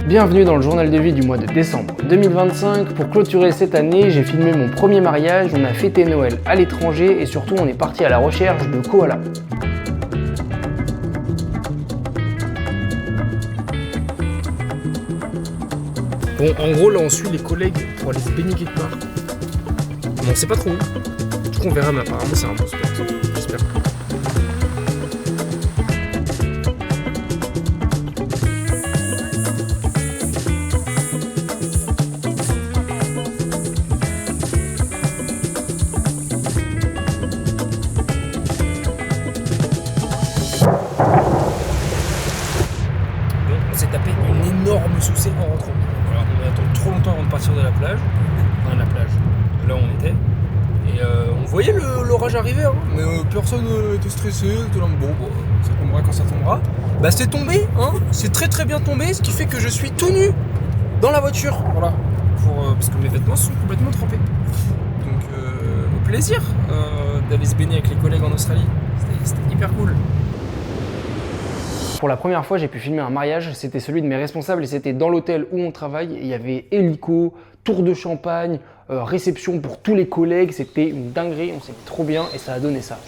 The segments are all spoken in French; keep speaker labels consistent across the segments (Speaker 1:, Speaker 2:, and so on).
Speaker 1: Bienvenue dans le journal de vie du mois de décembre 2025. Pour clôturer cette année, j'ai filmé mon premier mariage, on a fêté Noël à l'étranger et surtout on est parti à la recherche de koalas. Bon, en gros, là on suit les collègues pour aller se baigner quelque part. Mais on sait pas trop où. Du coup on verra, mais apparemment c'est un bon spot. J'espère. On s'est tapé une énorme saucée en rentrant. Voilà, on a attendu trop longtemps avant de partir de la plage. Enfin, la plage, là où on était. Et on voyait l'orage arriver, hein, mais personne n'était stressé. Tout le monde, bon, ça tombera quand ça tombera. Bah, c'est tombé, hein, c'est très très bien tombé, ce qui fait que je suis tout nu dans la voiture. Voilà, parce que mes vêtements sont complètement trempés. Donc, au plaisir d'aller se baigner avec les collègues en Australie. C'était hyper cool. Pour la première fois, j'ai pu filmer un mariage, c'était celui de mes responsables et c'était dans l'hôtel où on travaille. Et il y avait hélico, tour de champagne, réception pour tous les collègues, c'était une dinguerie, on s'est mis trop bien et ça a donné ça.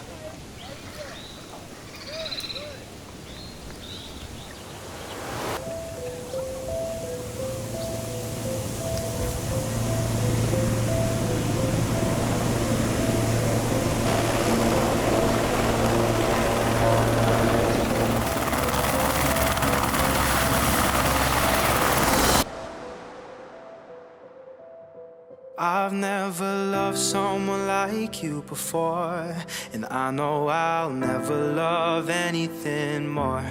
Speaker 2: I've never loved someone like you before, and I know I'll never love anything more.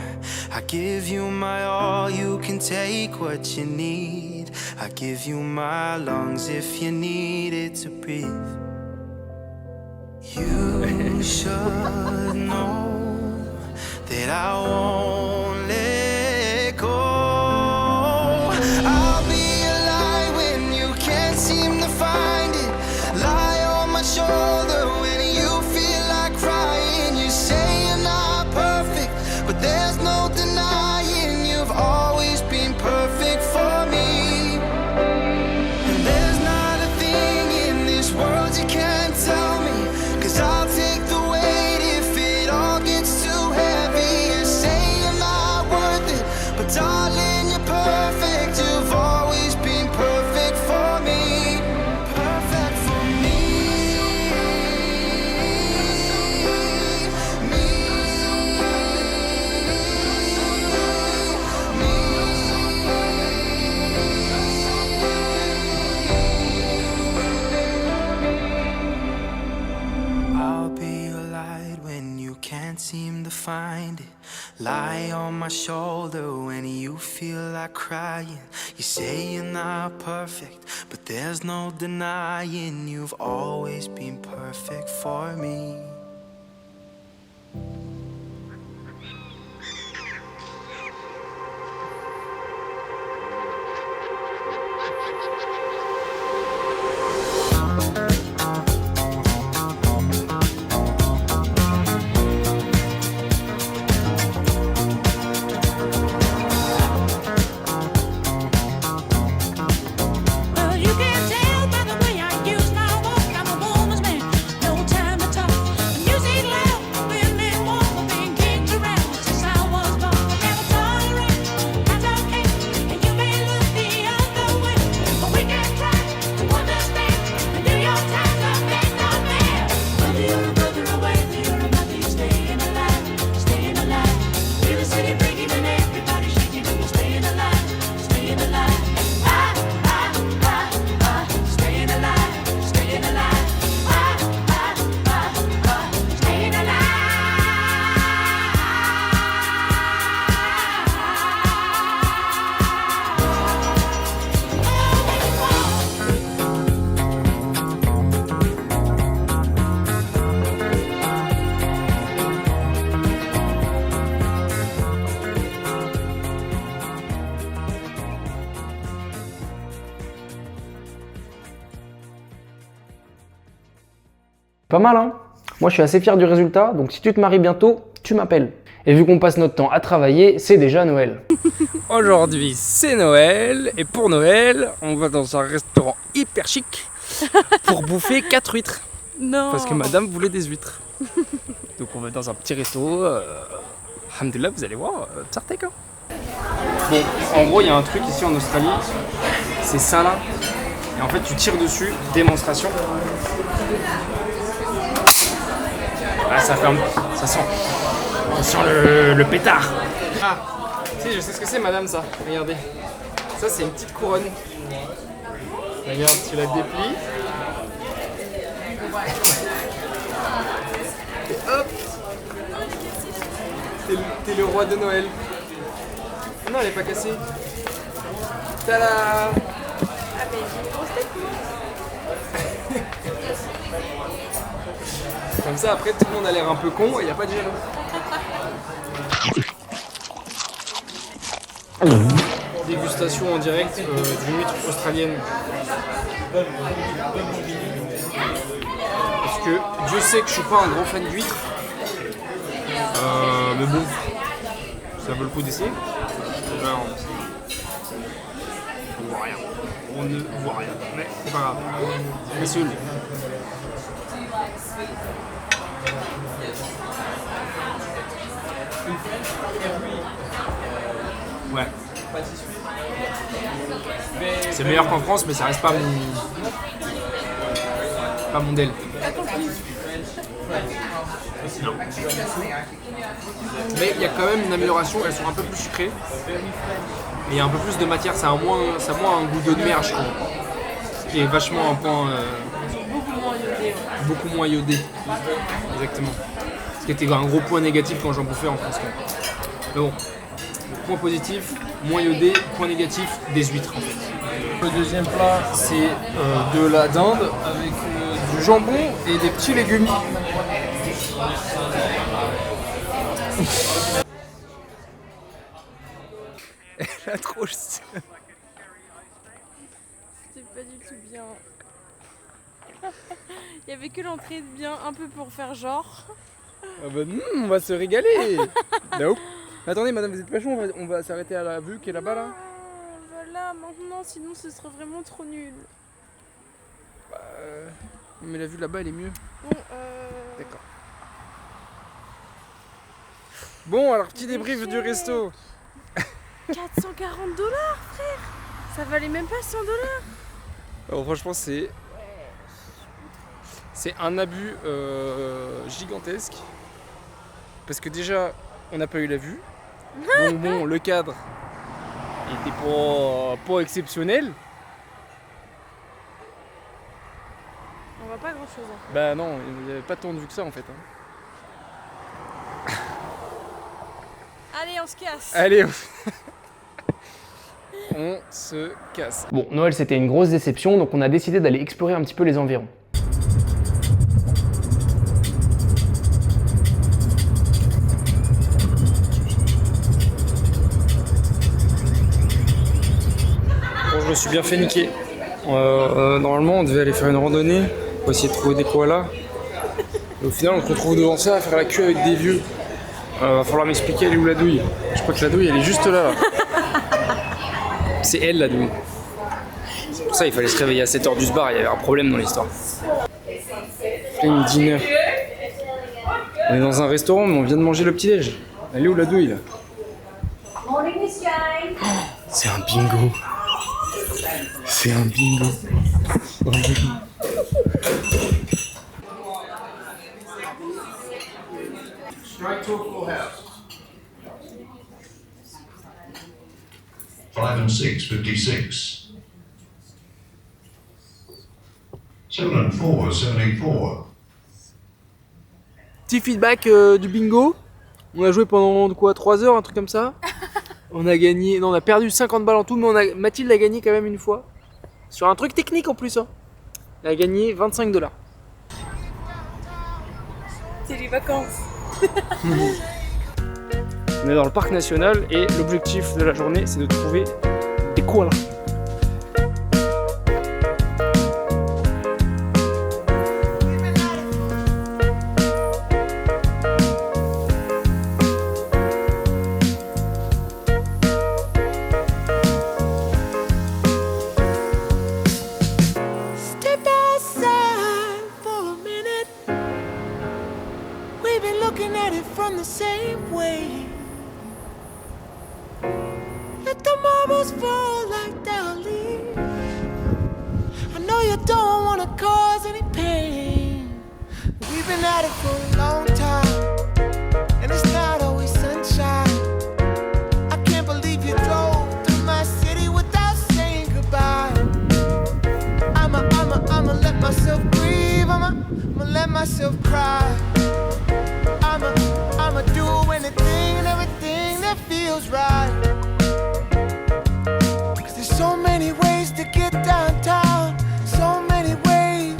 Speaker 2: I give you my all, you can take what you need. I give you my lungs if you need it to breathe. You should know that I won't let go. I'll be a lie when you can't seem to find it. Lie on my shoulder when you feel like crying. You say you're not perfect, but there's no denying you've always been perfect for me. And there's not a thing in this world you can't tell me, 'cause I'll take the weight if it all gets too heavy. You say you're not worth it, but darling, you're perfect. You've always been perfect for me. Perfect for me. I'll be your light when you can't seem to find it. Lie on my shoulder when you feel like crying. You say you're not perfect, but there's no denying you've always been perfect for me.
Speaker 3: Well, you can tell by the way I use my walk, I'm a woman's man, no time to talk. The music loud, women warm, being kicked around since I was born. Never tolerate, that's okay, and you may look the other way, but we can try to understand and do your time to make no man. Whether you're a brother or whether you're a mother, you're staying alive, staying alive. Feel the city breaking and everybody shaking, and you're staying alive, staying alive. Staying alive, staying alive. Staying alive.
Speaker 1: Pas mal, hein? Moi je suis assez fier du résultat, donc si tu te maries bientôt, tu m'appelles.
Speaker 4: Et vu qu'on passe notre temps à travailler, c'est déjà Noël.
Speaker 1: Aujourd'hui, c'est Noël, et pour Noël, on va dans un restaurant hyper chic pour bouffer 4 huîtres.
Speaker 5: Non.
Speaker 1: Parce que madame voulait des huîtres. Donc on va dans un petit resto. Alhamdoulilah, vous allez voir, Tsartek. Hein. Bon, en gros, il y a un truc ici en Australie, c'est ça là. Et en fait, tu tires dessus, démonstration. Ah, ça sent le pétard. Ah, si, je sais ce que c'est, madame, ça. Regardez. Ça, c'est une petite couronne. Regarde, tu la déplies. Et hop, t'es le roi de Noël. Ah non, elle est pas cassée. Tada. Comme ça, après, tout le monde a l'air un peu con et il n'y a pas de jaloux. Dégustation en direct d'une huître australienne. Parce que Dieu sait que je suis pas un grand fan d'huîtres. Mais bon, ça vaut le coup d'essayer. Là, on voit rien. On ne voit rien. Mais c'est pas grave. Mais c'est une. Ouais. C'est meilleur qu'en France, mais ça reste pas mon del. Non. Mais il y a quand même une amélioration, elles sont un peu plus sucrées. Mais il y a un peu plus de matière, ça a moins un goût de mer, je trouve. Ce qui est vachement un point. Beaucoup moins iodé. Exactement. Ce qui était un gros point négatif quand j'en bouffais en France. Mais bon, point positif, moins iodé, point négatif, des huîtres en fait. Le deuxième plat, c'est de la dinde avec du jambon et des petits légumes. Elle a trop le seum.
Speaker 5: C'était pas du tout bien. Il y avait que l'entrée de bien, un peu pour faire genre.
Speaker 1: Ah bah, on va se régaler. Nope. Attendez madame, vous êtes pas chaud, on va s'arrêter à la vue qui est là-bas là.
Speaker 5: Voilà, maintenant, sinon ce serait vraiment trop nul.
Speaker 1: Mais la vue là-bas elle est mieux.
Speaker 5: Bon,
Speaker 1: D'accord. Bon alors petit débrief du resto.
Speaker 5: 440 $, frère. Ça valait même pas 100 $.
Speaker 1: Alors franchement c'est un abus gigantesque. Parce que déjà on n'a pas eu la vue. Donc bon, le cadre était pas exceptionnel.
Speaker 5: On voit pas grand chose.
Speaker 1: Bah non, il n'y avait pas tant de vue que ça en fait. Hein.
Speaker 5: Allez, on se casse.
Speaker 1: Allez, on se casse.
Speaker 4: Bon, Noël c'était une grosse déception, donc on a décidé d'aller explorer un petit peu les environs.
Speaker 1: Bon, je me suis bien fait niquer. Normalement, on devait aller faire une randonnée pour essayer de trouver des koalas. Et au final, on se retrouve devant ça à faire la queue avec des vieux. Va falloir m'expliquer elle est où la douille. Je crois que la douille, elle est juste là. C'est elle la douille. C'est pour ça qu'il fallait se réveiller à 7h du bar, il y avait un problème dans l'histoire. Plein dinner. On est dans un restaurant, mais on vient de manger le petit-déj. Elle est où la douille là? Oh, c'est un bingo. C'est un bingo. Strike to a full house.
Speaker 6: 5 and 6, 56. 7 and 4, 74.
Speaker 1: Petit feedback du bingo. On a joué pendant quoi, 3 heures, un truc comme ça. On a gagné, non, on a perdu 50 balles en tout, mais Mathilde a gagné quand même une fois. Sur un truc technique en plus. Hein. Elle a gagné 25 $.
Speaker 5: C'est les vacances.
Speaker 1: On est dans le parc national et l'objectif de la journée c'est de trouver des koalas.
Speaker 2: clouds fall like they'll leave. I know you don't wanna cause any pain. We've been at it for a long time, and it's not always sunshine. I can't believe you drove through my city without saying goodbye. I'ma let myself grieve. I'ma let myself cry. I'ma do anything and everything that feels right. 'Cause there's so many ways to get downtown, so many ways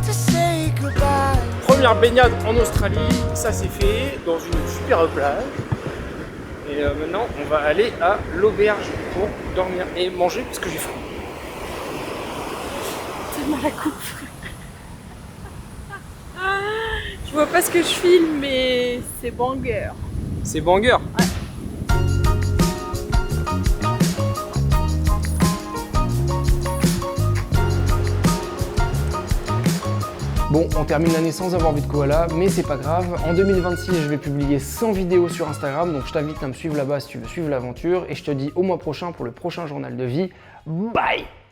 Speaker 2: to say goodbye.
Speaker 1: Première baignade en Australie, ça c'est fait, dans une superbe plage. Et maintenant, on va aller à l'auberge pour dormir et manger parce que j'ai faim.
Speaker 5: T'as mal à la coupe. Je vois pas ce que je filme, mais c'est banger.
Speaker 1: C'est banger.
Speaker 4: Bon, on termine l'année sans avoir vu de koala, mais c'est pas grave. En 2026, je vais publier 100 vidéos sur Instagram, donc je t'invite à me suivre là-bas si tu veux suivre l'aventure. Et je te dis au mois prochain pour le prochain journal de vie. Bye!